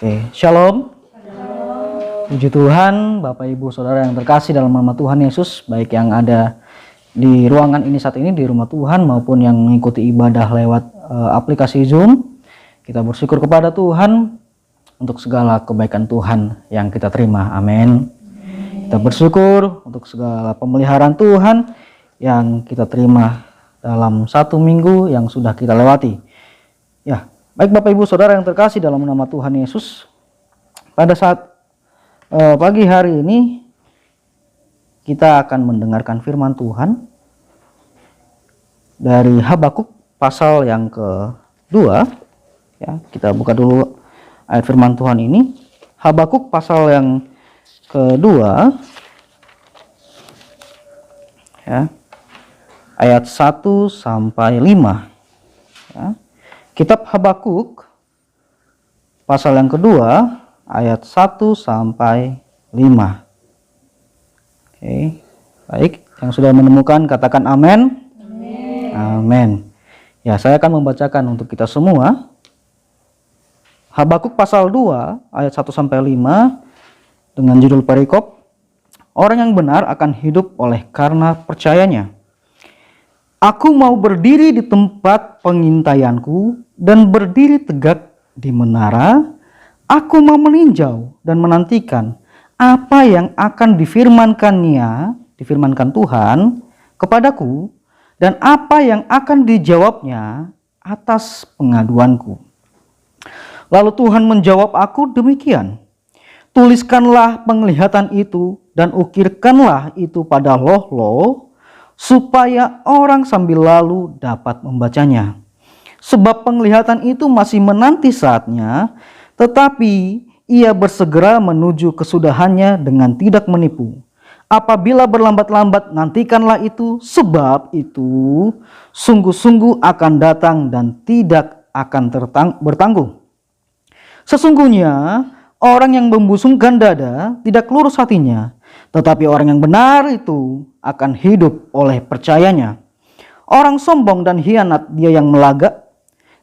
Oke, shalom. Puji Tuhan, Bapak Ibu Saudara yang terkasih dalam nama Tuhan Yesus, baik yang ada di ruangan ini saat ini di rumah Tuhan maupun yang mengikuti ibadah lewat aplikasi Zoom. Kita bersyukur kepada Tuhan untuk segala kebaikan Tuhan yang kita terima. Amin. Kita bersyukur untuk segala pemeliharaan Tuhan yang kita terima dalam satu minggu yang sudah kita lewati. Ya, baik Bapak Ibu Saudara yang terkasih dalam nama Tuhan Yesus, pada saat pagi hari ini kita akan mendengarkan firman Tuhan dari Habakuk pasal yang kedua. Ya, kita buka dulu ayat firman Tuhan ini. Habakuk pasal yang kedua, ya, ayat 1 sampai 5. Ya. Kitab Habakuk pasal yang kedua ayat 1 sampai 5. Oke, baik. Yang sudah menemukan katakan amin. Amin. Amin. Ya, saya akan membacakan untuk kita semua. Habakuk pasal 2 ayat 1 sampai 5 dengan judul perikop, orang yang benar akan hidup oleh karena percayanya. Aku mau berdiri di tempat pengintaianku dan berdiri tegak di menara. Aku mau meninjau dan menantikan apa yang akan difirmankan Tuhan kepadaku dan apa yang akan dijawabnya atas pengaduanku. Lalu Tuhan menjawab aku demikian, tuliskanlah penglihatan itu dan ukirkanlah itu pada loh-loh, supaya orang sambil lalu dapat membacanya. Sebab penglihatan itu masih menanti saatnya, tetapi ia bersegera menuju kesudahannya dengan tidak menipu. Apabila berlambat-lambat, nantikanlah itu, sebab itu sungguh-sungguh akan datang dan tidak akan bertangguh. Sesungguhnya orang yang membusungkan dada tidak lurus hatinya, tetapi orang yang benar itu akan hidup oleh percayanya. Orang sombong dan hianat dia yang melagak,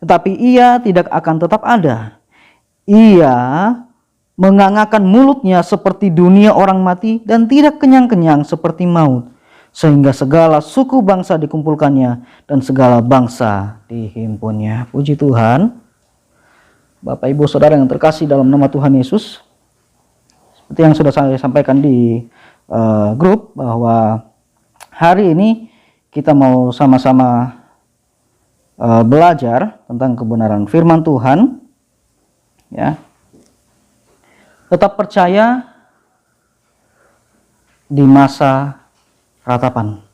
tetapi ia tidak akan tetap ada. Ia menganga-ngakan mulutnya seperti dunia orang mati dan tidak kenyang-kenyang seperti maut, sehingga segala suku bangsa dikumpulkannya dan segala bangsa dihimpunnya. Puji Tuhan. Bapak Ibu Saudara yang terkasih dalam nama Tuhan Yesus, seperti yang sudah saya sampaikan di grup, bahwa hari ini kita mau sama-sama belajar tentang kebenaran firman Tuhan. Ya, tetap percaya di masa ratapan.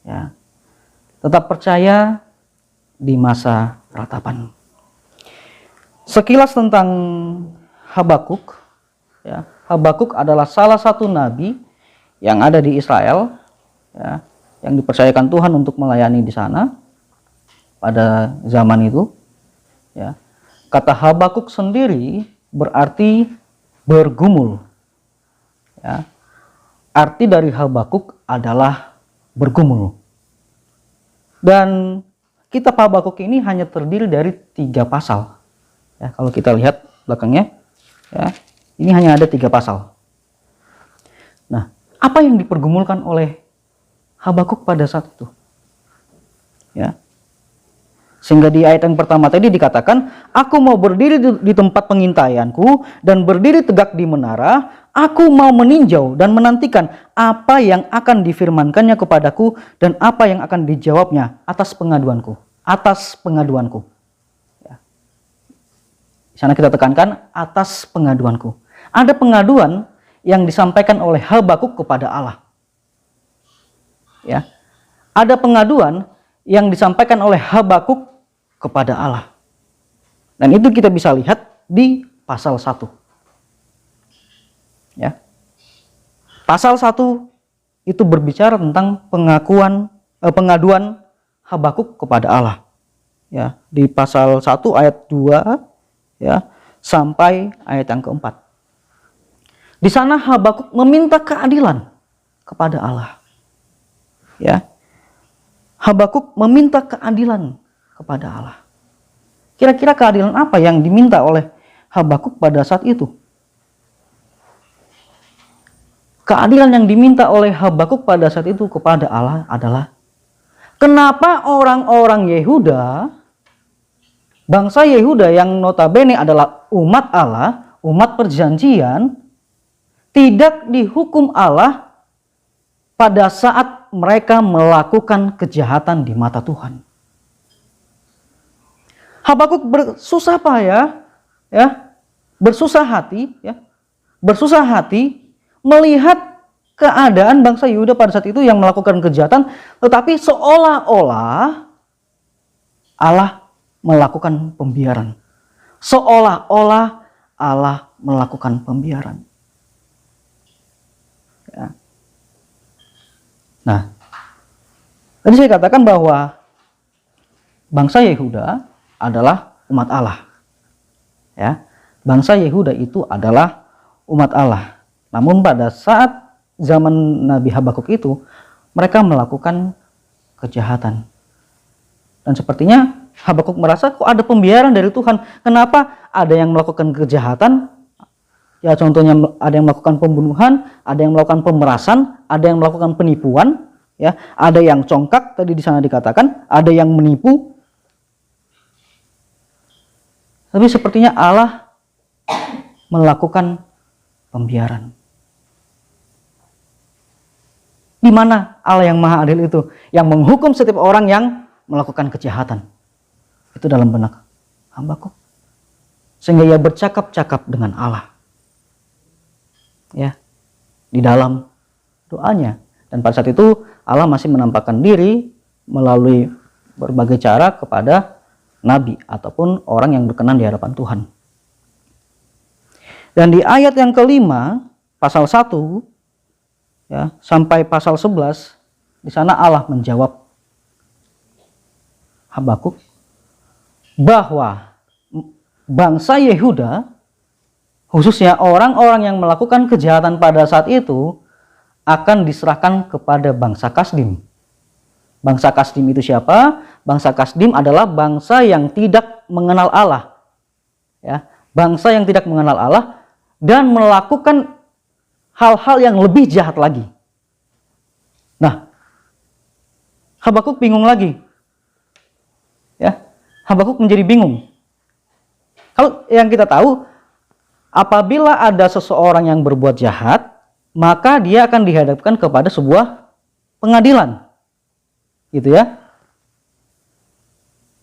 Ya, tetap percaya di masa ratapan. Sekilas tentang Habakuk. Ya, Habakuk adalah salah satu nabi yang ada di Israel, ya, yang dipercayakan Tuhan untuk melayani di sana pada zaman itu. Ya. Kata Habakuk sendiri berarti bergumul. Ya. Arti dari Habakuk adalah bergumul. Dan kitab Habakuk ini hanya terdiri dari 3 pasal. Ya, kalau kita lihat belakangnya, ya, ini hanya ada 3 pasal. Nah, apa yang dipergumulkan oleh Habakuk pada saat itu? Ya. Sehingga di ayat yang pertama tadi dikatakan, aku mau berdiri di tempat pengintaianku dan berdiri tegak di menara. Aku mau meninjau dan menantikan apa yang akan difirmankannya kepadaku dan apa yang akan dijawabnya atas pengaduanku. Atas pengaduanku. Ya. Di sana kita tekankan atas pengaduanku. Ada pengaduan yang disampaikan oleh Habakuk kepada Allah. Ya. Ada pengaduan yang disampaikan oleh Habakuk kepada Allah. Dan itu kita bisa lihat di pasal 1. Ya. Pasal 1 itu berbicara tentang pengaduan Habakuk kepada Allah. Ya, di pasal 1 ayat 2, ya, sampai ayat yang keempat. Di sana Habakuk meminta keadilan kepada Allah. Ya. Habakuk meminta keadilan kepada Allah. Kira-kira keadilan apa yang diminta oleh Habakuk pada saat itu? Keadilan yang diminta oleh Habakuk pada saat itu kepada Allah adalah, kenapa orang-orang Yehuda, bangsa Yehuda yang notabene adalah umat Allah, umat perjanjian, tidak dihukum Allah pada saat mereka melakukan kejahatan di mata Tuhan. Habakuk bersusah payah, bersusah hati melihat keadaan bangsa Yehuda pada saat itu yang melakukan kejahatan, tetapi seolah-olah Allah melakukan pembiaran. Seolah-olah Allah melakukan pembiaran. Ya. Nah, tadi saya katakan bahwa bangsa Yehuda adalah umat Allah. Ya, bangsa Yehuda itu adalah umat Allah. Namun pada saat zaman Nabi Habakuk itu, mereka melakukan kejahatan. Dan sepertinya Habakuk merasa kok ada pembiaran dari Tuhan. Kenapa ada yang melakukan kejahatan? Ya contohnya ada yang melakukan pembunuhan, ada yang melakukan pemerasan, ada yang melakukan penipuan, ya, ada yang congkak tadi di sana dikatakan, ada yang menipu. Tapi sepertinya Allah melakukan pembiaran. Di mana Allah yang Maha Adil itu yang menghukum setiap orang yang melakukan kejahatan? Itu dalam benak Habakuk. Sehingga ia bercakap-cakap dengan Allah. Ya, di dalam doanya. Dan pada saat itu Allah masih menampakkan diri melalui berbagai cara kepada nabi ataupun orang yang berkenan di hadapan Tuhan. Dan di ayat yang kelima, pasal 1 ya, sampai pasal 11, di sana Allah menjawab Habakuk bahwa bangsa Yehuda, khususnya orang-orang yang melakukan kejahatan pada saat itu, akan diserahkan kepada bangsa Kasdim. Bangsa Kasdim itu siapa? Bangsa Kasdim adalah bangsa yang tidak mengenal Allah. Ya, bangsa yang tidak mengenal Allah dan melakukan hal-hal yang lebih jahat lagi. Nah, Habakuk bingung lagi. Ya, Habakuk menjadi bingung. Kalau yang kita tahu, apabila ada seseorang yang berbuat jahat, maka dia akan dihadapkan kepada sebuah pengadilan. Gitu ya.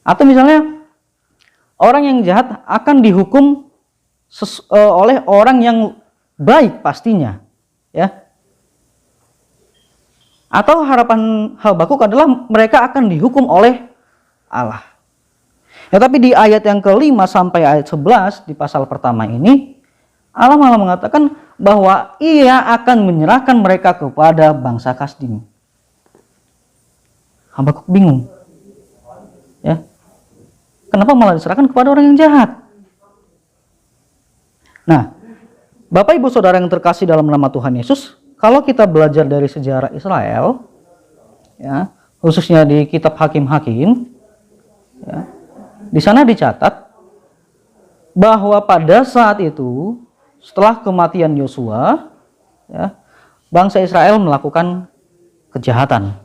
Atau misalnya orang yang jahat akan dihukum oleh orang yang baik pastinya, ya. Atau harapan Habakuk adalah mereka akan dihukum oleh Allah. Ya, tapi di ayat yang kelima sampai ayat 11 di pasal pertama ini, Allah malah mengatakan bahwa ia akan menyerahkan mereka kepada bangsa Kasdim. Habakuk bingung. Ya. Kenapa malah diserahkan kepada orang yang jahat? Nah, Bapak Ibu Saudara yang terkasih dalam nama Tuhan Yesus, kalau kita belajar dari sejarah Israel, ya, khususnya di kitab Hakim-Hakim, ya, di sana dicatat bahwa pada saat itu, setelah kematian Yosua, ya, bangsa Israel melakukan kejahatan.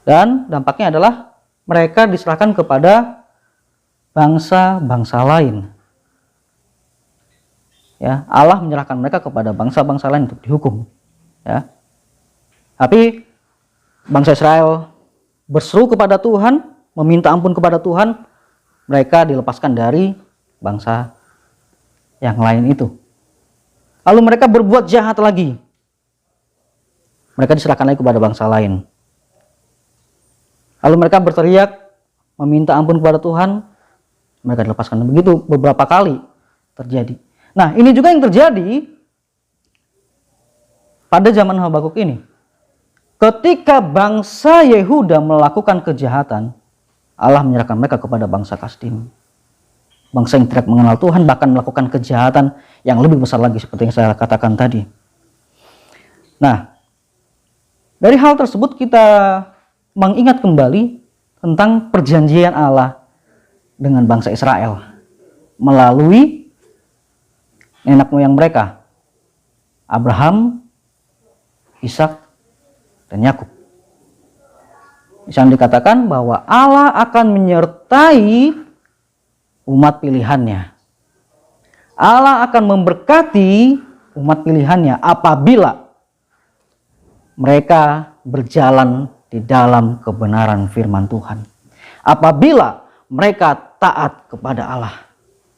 Dan dampaknya adalah mereka diserahkan kepada bangsa-bangsa lain. Ya, Allah menyerahkan mereka kepada bangsa-bangsa lain untuk dihukum. Ya. Tapi bangsa Israel berseru kepada Tuhan, meminta ampun kepada Tuhan, mereka dilepaskan dari bangsa yang lain itu. Lalu mereka berbuat jahat lagi. Mereka diserahkan lagi kepada bangsa lain. Lalu mereka berteriak, meminta ampun kepada Tuhan, mereka dilepaskan. Begitu beberapa kali terjadi. Nah, ini juga yang terjadi pada zaman Habakuk ini. Ketika bangsa Yehuda melakukan kejahatan, Allah menyerahkan mereka kepada bangsa Kasdim. Bangsa yang tidak mengenal Tuhan, bahkan melakukan kejahatan yang lebih besar lagi seperti yang saya katakan tadi. Nah, dari hal tersebut kita mengingat kembali tentang perjanjian Allah dengan bangsa Israel melalui nenek moyang mereka, Abraham, Ishak, dan Yakub. Di sana dikatakan bahwa Allah akan menyertai umat pilihannya. Allah akan memberkati umat pilihannya apabila mereka berjalan di dalam kebenaran firman Tuhan. Apabila mereka taat kepada Allah.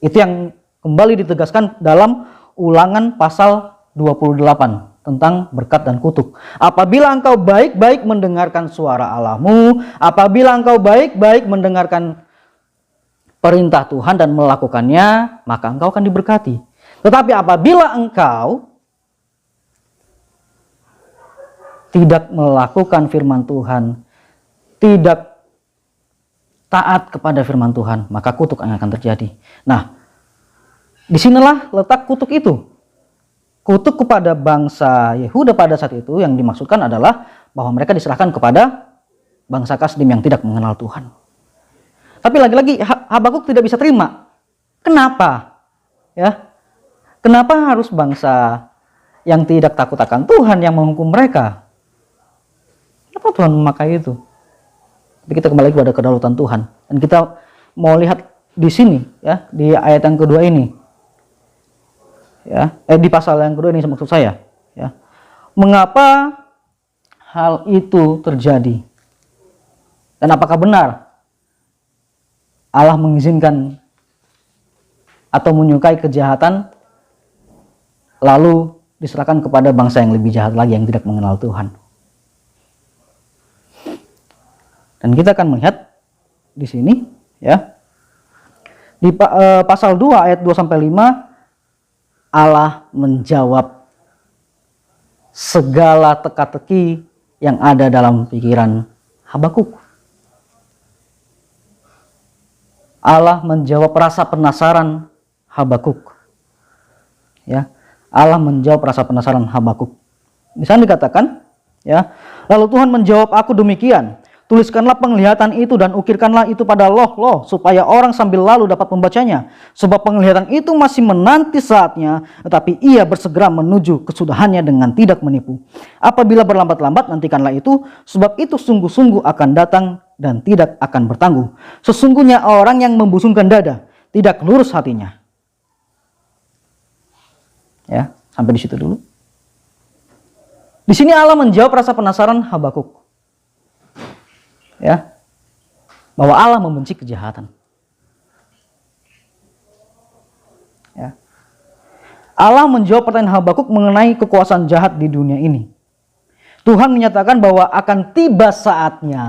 Itu yang kembali ditegaskan dalam Ulangan pasal 28 tentang berkat dan kutuk. Apabila engkau baik-baik mendengarkan suara Allahmu, apabila engkau baik-baik mendengarkan perintah Tuhan dan melakukannya, maka engkau akan diberkati. Tetapi apabila engkau tidak melakukan firman Tuhan, tidak taat kepada firman Tuhan, maka kutuk yang akan terjadi. Nah, disinilah letak kutuk itu. Kutuk kepada bangsa Yehuda pada saat itu yang dimaksudkan adalah bahwa mereka diserahkan kepada bangsa Kasdim yang tidak mengenal Tuhan. Tapi lagi-lagi Habakuk tidak bisa terima. Kenapa? Ya, kenapa harus bangsa yang tidak takut akan Tuhan yang menghukum mereka? Kenapa Tuhan memakai itu? Tapi kita kembali kepada kedaulatan Tuhan. Dan kita mau lihat di sini, ya, di ayat yang kedua ini. Ya, di pasal yang kedua ini maksud saya. Ya. Mengapa hal itu terjadi? Dan apakah benar Allah mengizinkan atau menyukai kejahatan lalu diserahkan kepada bangsa yang lebih jahat lagi yang tidak mengenal Tuhan? Dan kita akan melihat di sini, ya, di pasal 2 ayat 2 sampai 5, Allah menjawab segala teka-teki yang ada dalam pikiran Habakuk. Allah menjawab rasa penasaran Habakuk. Ya, Allah menjawab rasa penasaran Habakuk. Di sana dikatakan, ya, lalu Tuhan menjawab aku demikian. Tuliskanlah penglihatan itu dan ukirkanlah itu pada loh supaya orang sambil lalu dapat membacanya. Sebab penglihatan itu masih menanti saatnya, tetapi ia bersegera menuju kesudahannya dengan tidak menipu. Apabila berlambat-lambat nantikanlah itu, sebab itu sungguh-sungguh akan datang dan tidak akan bertangguh. Sesungguhnya orang yang membusungkan dada tidak lurus hatinya. Ya, sampai di situ dulu. Di sini Allah menjawab rasa penasaran Habakuk. Ya, bahwa Allah membenci kejahatan. Ya. Allah menjawab pertanyaan Habakuk mengenai kekuasaan jahat di dunia ini. Tuhan menyatakan bahwa akan tiba saatnya,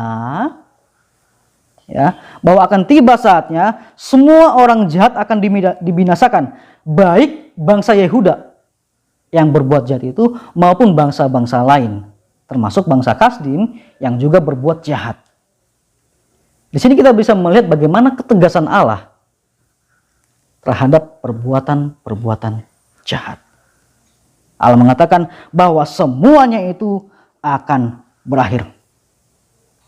ya, bahwa akan tiba saatnya semua orang jahat akan dibinasakan, baik bangsa Yehuda yang berbuat jahat itu maupun bangsa-bangsa lain, termasuk bangsa Kasdim yang juga berbuat jahat. Di sini kita bisa melihat bagaimana ketegasan Allah terhadap perbuatan-perbuatan jahat. Allah mengatakan bahwa semuanya itu akan berakhir.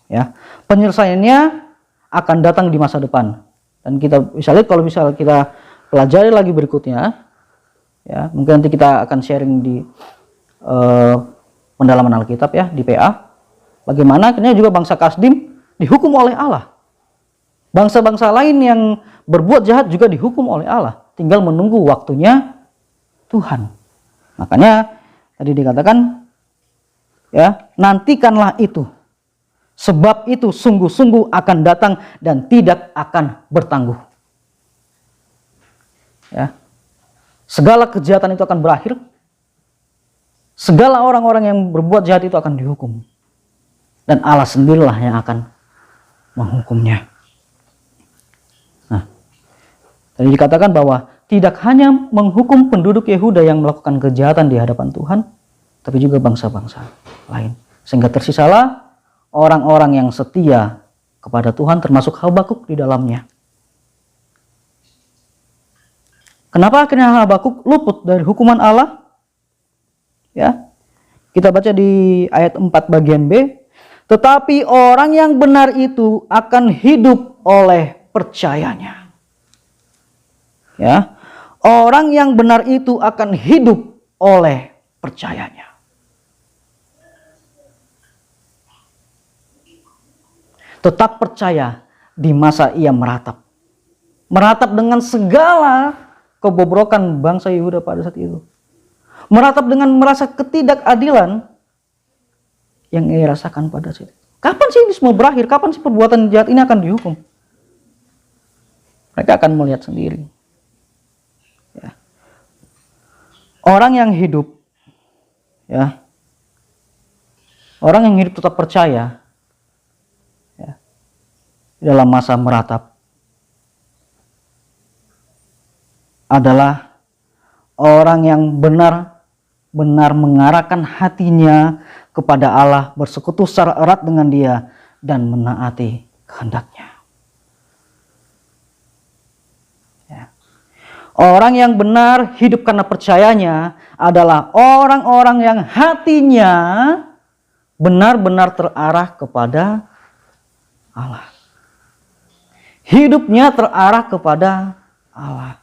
Ya, penyelesaiannya akan datang di masa depan. Dan kita bisa lihat kalau misalnya kita pelajari lagi berikutnya, ya, mungkin nanti kita akan sharing di pendalaman Alkitab, ya, di PA. Bagaimana akhirnya juga bangsa Kasdim dihukum oleh Allah. Bangsa-bangsa lain yang berbuat jahat juga dihukum oleh Allah. Tinggal menunggu waktunya Tuhan. Makanya tadi dikatakan, ya, nantikanlah itu. Sebab itu sungguh-sungguh akan datang dan tidak akan bertangguh. Ya. Segala kejahatan itu akan berakhir. Segala orang-orang yang berbuat jahat itu akan dihukum. Dan Allah sendirilah yang akan menghukumnya. Tadi dikatakan bahwa tidak hanya menghukum penduduk Yehuda yang melakukan kejahatan di hadapan Tuhan, tapi juga bangsa-bangsa lain. Sehingga tersisalah orang-orang yang setia kepada Tuhan, termasuk Habakuk di dalamnya. Kenapa akhirnya Habakuk luput dari hukuman Allah? Ya, kita baca di ayat 4 bagian B. Tetapi orang yang benar itu akan hidup oleh percayanya. Ya, orang yang benar itu akan hidup oleh percayanya. Tetap percaya di masa ia meratap. Meratap dengan segala kebobrokan bangsa Yehuda pada saat itu. Meratap dengan merasa ketidakadilan yang ia rasakan pada saat itu. Kapan sih ini semua berakhir? Kapan sih perbuatan jahat ini akan dihukum? Mereka akan melihat sendiri. Ya. Orang yang hidup, ya, orang yang hidup tetap percaya, ya, dalam masa meratap adalah orang yang benar-benar mengarahkan hatinya kepada Allah, bersekutu secara erat dengan Dia, dan menaati kehendaknya. Ya. Orang yang benar hidup karena percayanya adalah orang-orang yang hatinya benar-benar terarah kepada Allah. Hidupnya terarah kepada Allah.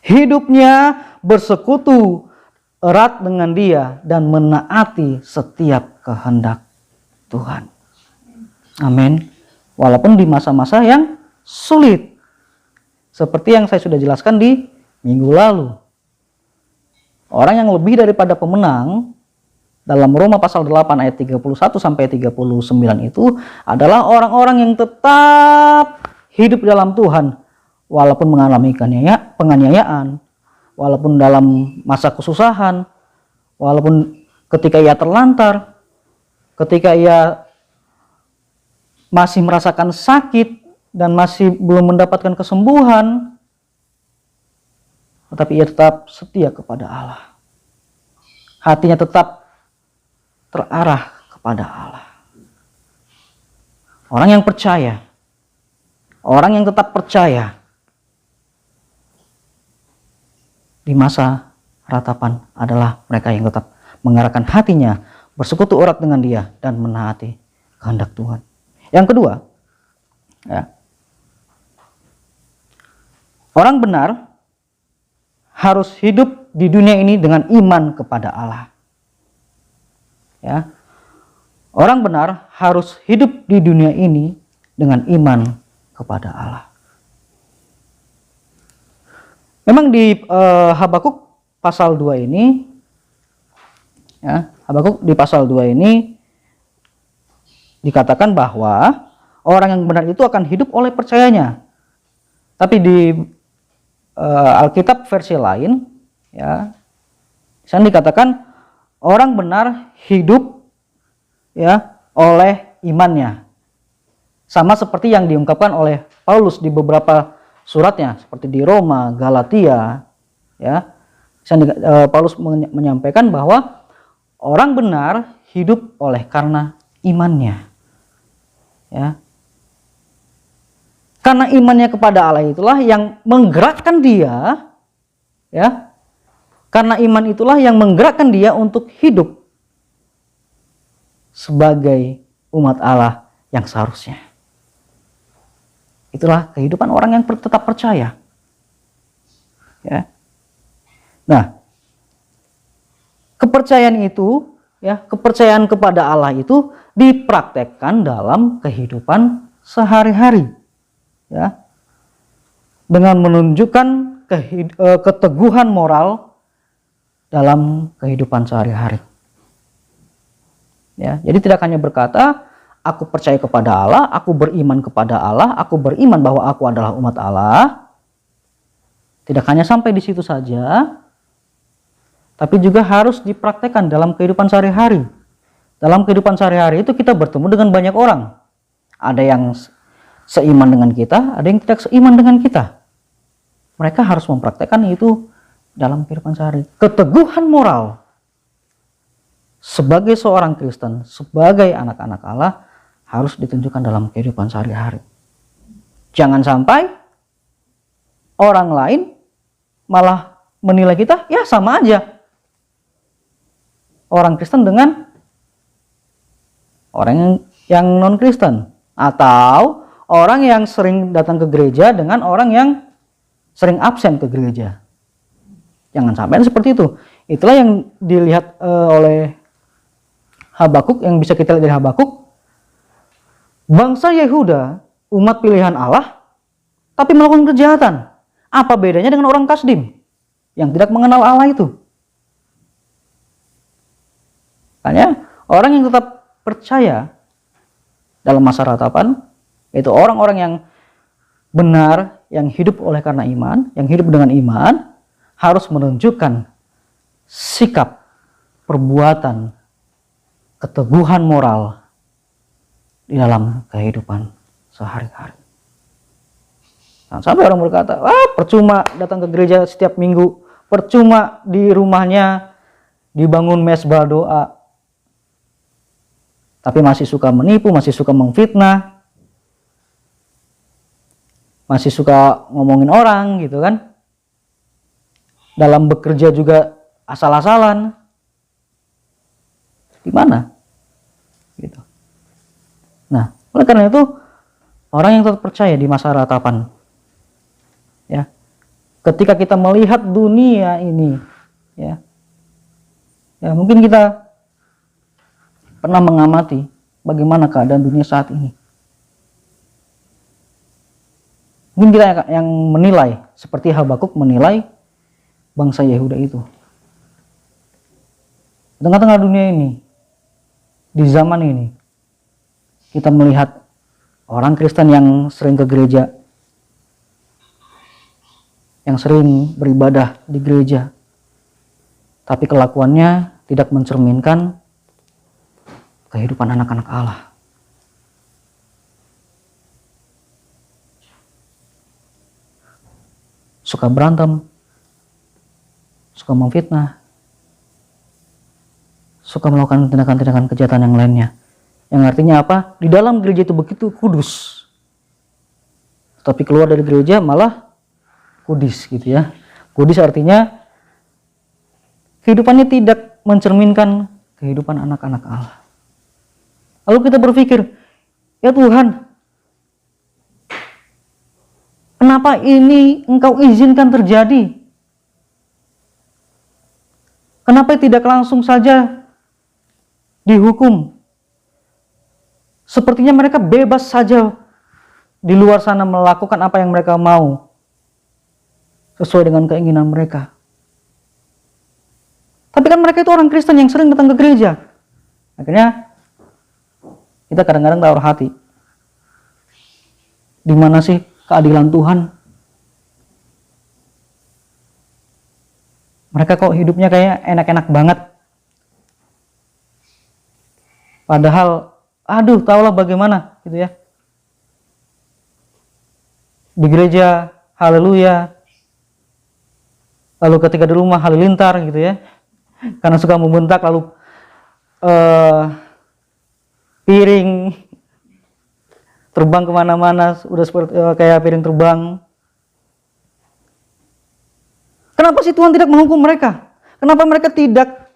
Hidupnya bersekutu erat dengan Dia dan menaati setiap kehendak Tuhan. Amin. Walaupun di masa-masa yang sulit. Seperti yang saya sudah jelaskan di minggu lalu. Orang yang lebih daripada pemenang dalam Roma pasal 8 ayat 31 sampai 39 itu adalah orang-orang yang tetap hidup dalam Tuhan walaupun mengalami penganiayaan, walaupun dalam masa kesusahan, walaupun ketika ia terlantar, ketika ia masih merasakan sakit dan masih belum mendapatkan kesembuhan, tetapi ia tetap setia kepada Allah. Hatinya tetap terarah kepada Allah. Orang yang percaya, orang yang tetap percaya di masa ratapan adalah mereka yang tetap mengarahkan hatinya, bersekutu erat dengan Dia, dan menaati kehendak Tuhan. Yang kedua, ya, orang benar harus hidup di dunia ini dengan iman kepada Allah. Ya, orang benar harus hidup di dunia ini dengan iman kepada Allah. Memang di Habakuk pasal 2 ini, ya, Habakuk di pasal 2 ini dikatakan bahwa orang yang benar itu akan hidup oleh percayanya. Tapi di Alkitab versi lain, ya, di sana dikatakan orang benar hidup, ya, oleh imannya. Sama seperti yang diungkapkan oleh Paulus di beberapa suratnya, seperti di Roma, Galatia, ya. Paulus menyampaikan bahwa orang benar hidup oleh karena imannya, ya. Karena imannya kepada Allah itulah yang menggerakkan dia, ya. Karena iman itulah yang menggerakkan dia untuk hidup sebagai umat Allah yang seharusnya. Itulah kehidupan orang yang tetap percaya. Ya. Nah, kepercayaan itu, ya, kepercayaan kepada Allah itu dipraktekkan dalam kehidupan sehari-hari, ya, dengan menunjukkan keteguhan moral dalam kehidupan sehari-hari. Ya, jadi tidak hanya berkata, aku percaya kepada Allah, aku beriman kepada Allah, aku beriman bahwa aku adalah umat Allah. Tidak hanya sampai di situ saja, tapi juga harus dipraktekkan dalam kehidupan sehari-hari. Dalam kehidupan sehari-hari itu kita bertemu dengan banyak orang. Ada yang seiman dengan kita, ada yang tidak seiman dengan kita. Mereka harus mempraktekkan itu dalam kehidupan sehari. Keteguhan moral sebagai seorang Kristen, sebagai anak-anak Allah, harus ditunjukkan dalam kehidupan sehari-hari. Jangan sampai orang lain malah menilai kita, ya sama aja orang Kristen dengan orang yang non-Kristen, atau orang yang sering datang ke gereja dengan orang yang sering absen ke gereja. Jangan sampai seperti itu. Itulah yang dilihat oleh Habakuk, yang bisa kita lihat dari Habakuk. Bangsa Yehuda, umat pilihan Allah, tapi melakukan kejahatan. Apa bedanya dengan orang Kasdim yang tidak mengenal Allah itu? Makanya orang yang tetap percaya dalam masa ratapan, yaitu orang-orang yang benar, yang hidup oleh karena iman, yang hidup dengan iman, harus menunjukkan sikap, perbuatan, keteguhan moral di dalam kehidupan sehari-hari. Nah, sampai orang berkata, wah percuma datang ke gereja setiap minggu, percuma di rumahnya dibangun mesbah doa, tapi masih suka menipu, masih suka memfitnah, masih suka ngomongin orang gitu kan. Dalam bekerja juga asal-asalan. Gimana? Gitu. Nah, oleh karena itu orang yang tetap percaya di masa ratapan, ya, ketika kita melihat dunia ini, ya mungkin kita pernah mengamati bagaimana keadaan dunia saat ini. Mungkin kita yang menilai seperti Habakuk menilai bangsa Yehuda itu. Di tengah-tengah dunia ini, di zaman ini, kita melihat orang Kristen yang sering ke gereja, yang sering beribadah di gereja, tapi kelakuannya tidak mencerminkan kehidupan anak-anak Allah. Suka berantem, suka memfitnah, suka melakukan tindakan-tindakan kejahatan yang lainnya. Yang artinya apa? Di dalam gereja itu begitu kudus, tapi keluar dari gereja malah kudis gitu ya. Kudis artinya kehidupannya tidak mencerminkan kehidupan anak-anak Allah. Lalu kita berpikir, ya Tuhan, kenapa ini Engkau izinkan terjadi? Kenapa tidak langsung saja dihukum? Sepertinya mereka bebas saja di luar sana melakukan apa yang mereka mau, sesuai dengan keinginan mereka. Tapi kan mereka itu orang Kristen yang sering datang ke gereja. Akhirnya kita kadang-kadang taruh hati, di mana sih keadilan Tuhan? Mereka kok hidupnya kayak enak-enak banget. Padahal, aduh, tahulah bagaimana gitu ya. Di gereja, haleluya. Lalu ketika di rumah, halilintar gitu ya. Karena suka membentak, lalu piring terbang kemana-mana, udah seperti kayak piring terbang. Kenapa sih Tuhan tidak menghukum mereka? Kenapa mereka tidak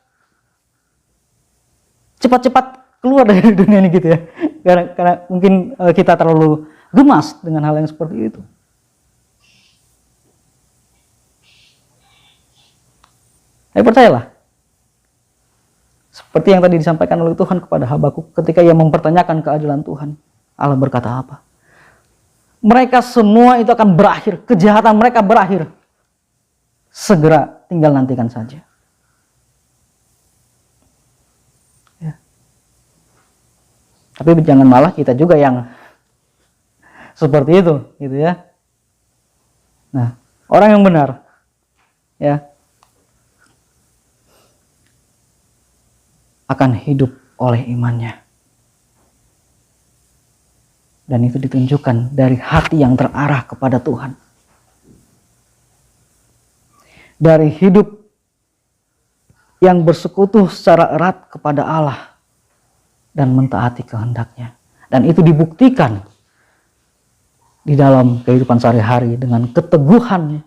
cepat-cepat keluar dari dunia ini gitu ya? Karena mungkin kita terlalu gemas dengan hal yang seperti itu. Tapi percayalah, seperti yang tadi disampaikan oleh Tuhan kepada Habakuk ketika ia mempertanyakan keadilan Tuhan, Allah berkata apa? Mereka semua itu akan berakhir, kejahatan mereka berakhir. Segera, tinggal nantikan saja. Ya. Tapi jangan malah kita juga yang seperti itu, gitu ya. Nah, orang yang benar, ya, akan hidup oleh imannya. Dan itu ditunjukkan dari hati yang terarah kepada Tuhan. Dari hidup yang bersekutu secara erat kepada Allah dan mentaati kehendaknya. Dan itu dibuktikan di dalam kehidupan sehari-hari dengan keteguhan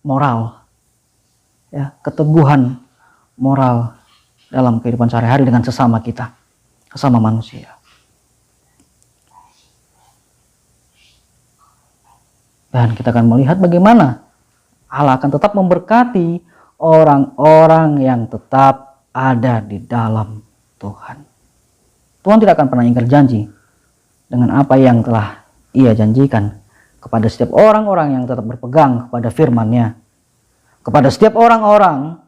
moral. Ya, keteguhan moral dalam kehidupan sehari-hari dengan sesama kita, sesama manusia. Dan kita akan melihat bagaimana Allah akan tetap memberkati orang-orang yang tetap ada di dalam Tuhan. Tuhan tidak akan pernah ingkar janji dengan apa yang telah Ia janjikan kepada setiap orang-orang yang tetap berpegang kepada firman-Nya, kepada setiap orang-orang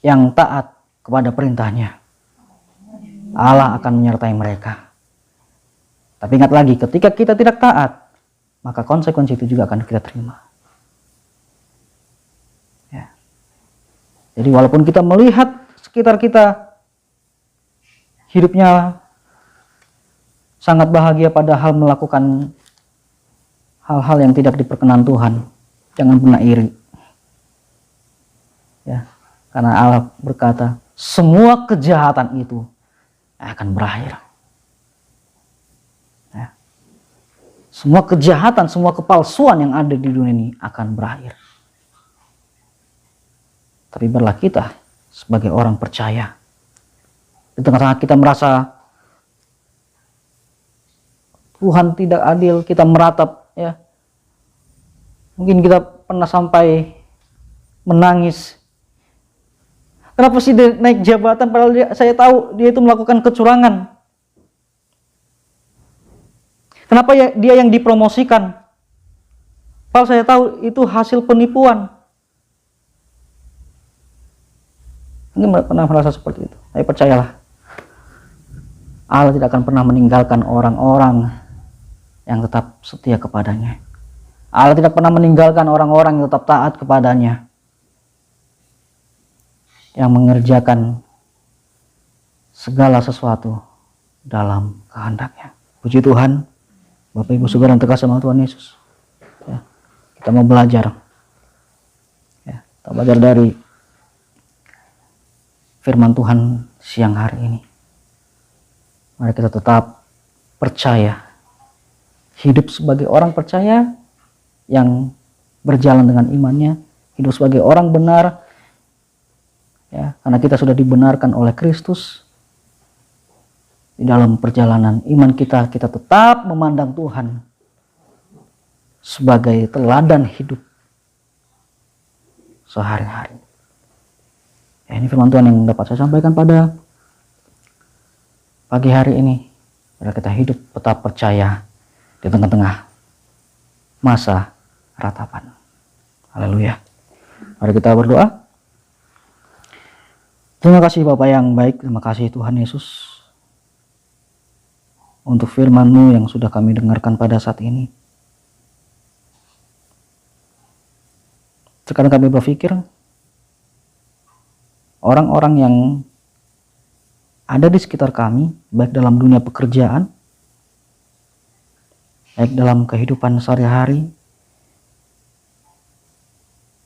yang taat kepada perintah-Nya. Allah akan menyertai mereka. Tapi ingat lagi, ketika kita tidak taat, maka konsekuensi itu juga akan kita terima. Ya. Jadi walaupun kita melihat sekitar kita hidupnya sangat bahagia padahal melakukan hal-hal yang tidak diperkenan Tuhan, jangan pernah iri. Ya, karena Allah berkata, semua kejahatan itu akan berakhir. Ya. Semua kejahatan, semua kepalsuan yang ada di dunia ini akan berakhir. Tapi biarlah kita sebagai orang percaya, di tengah-tengah kita merasa Tuhan tidak adil, kita meratap, ya. Mungkin kita pernah sampai menangis. Kenapa sih dia naik jabatan padahal saya tahu dia itu melakukan kecurangan? Kenapa ya dia yang dipromosikan? Padahal saya tahu itu hasil penipuan. Mungkin pernah merasa seperti itu. Tapi percayalah, Allah tidak akan pernah meninggalkan orang-orang yang tetap setia kepadanya. Allah tidak pernah meninggalkan orang-orang yang tetap taat kepadanya, yang mengerjakan segala sesuatu dalam kehendaknya. Puji Tuhan, Bapak Ibu Saudara yang terkasih sama Tuhan Yesus. Ya, kita mau belajar. Ya, kita belajar dari firman Tuhan siang hari ini. Mari kita tetap percaya, hidup sebagai orang percaya yang berjalan dengan imannya, hidup sebagai orang benar, ya, karena kita sudah dibenarkan oleh Kristus. Di dalam perjalanan iman kita, kita tetap memandang Tuhan sebagai teladan hidup sehari-hari. Ya, ini firman Tuhan yang dapat saya sampaikan pada pagi hari ini. Biar kita hidup tetap percaya di tengah-tengah masa ratapan. Haleluya. Mari kita berdoa. Terima kasih Bapa yang baik, terima kasih Tuhan Yesus untuk firman-Mu yang sudah kami dengarkan pada saat ini. Sekarang kami berpikir, orang-orang yang ada di sekitar kami, baik dalam dunia pekerjaan, baik dalam kehidupan sehari-hari,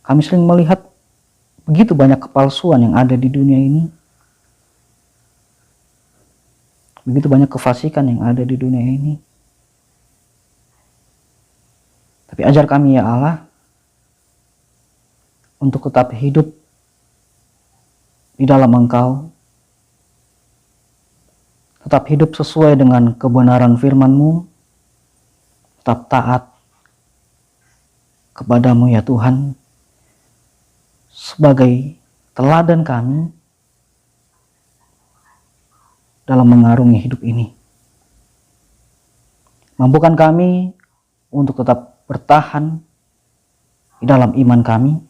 kami sering melihat begitu banyak kepalsuan yang ada di dunia ini. Begitu banyak kefasikan yang ada di dunia ini. Tapi ajar kami ya Allah, untuk tetap hidup di dalam Engkau. Tetap hidup sesuai dengan kebenaran firman-Mu. Tetap taat kepadamu ya Tuhan, sebagai teladan kami dalam mengarungi hidup ini. Mampukan kami untuk tetap bertahan di dalam iman kami.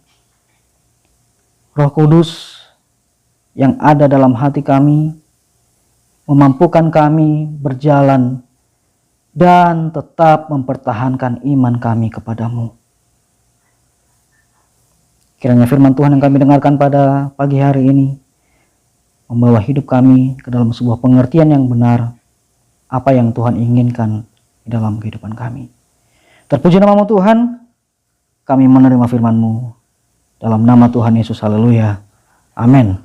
Roh Kudus yang ada dalam hati kami memampukan kami berjalan dan tetap mempertahankan iman kami kepadamu. Kiranya firman Tuhan yang kami dengarkan pada pagi hari ini membawa hidup kami ke dalam sebuah pengertian yang benar apa yang Tuhan inginkan di dalam kehidupan kami. Terpuji nama-Mu Tuhan, kami menerima firman-Mu dalam nama Tuhan Yesus. Haleluya. Amin.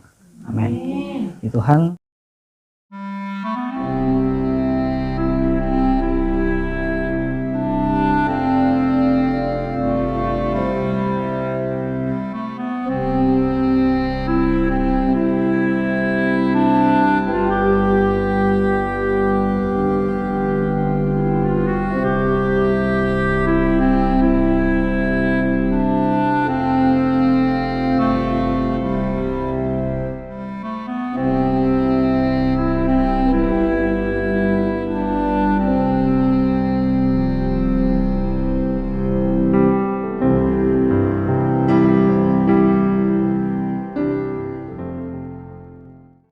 Amin. Tuhan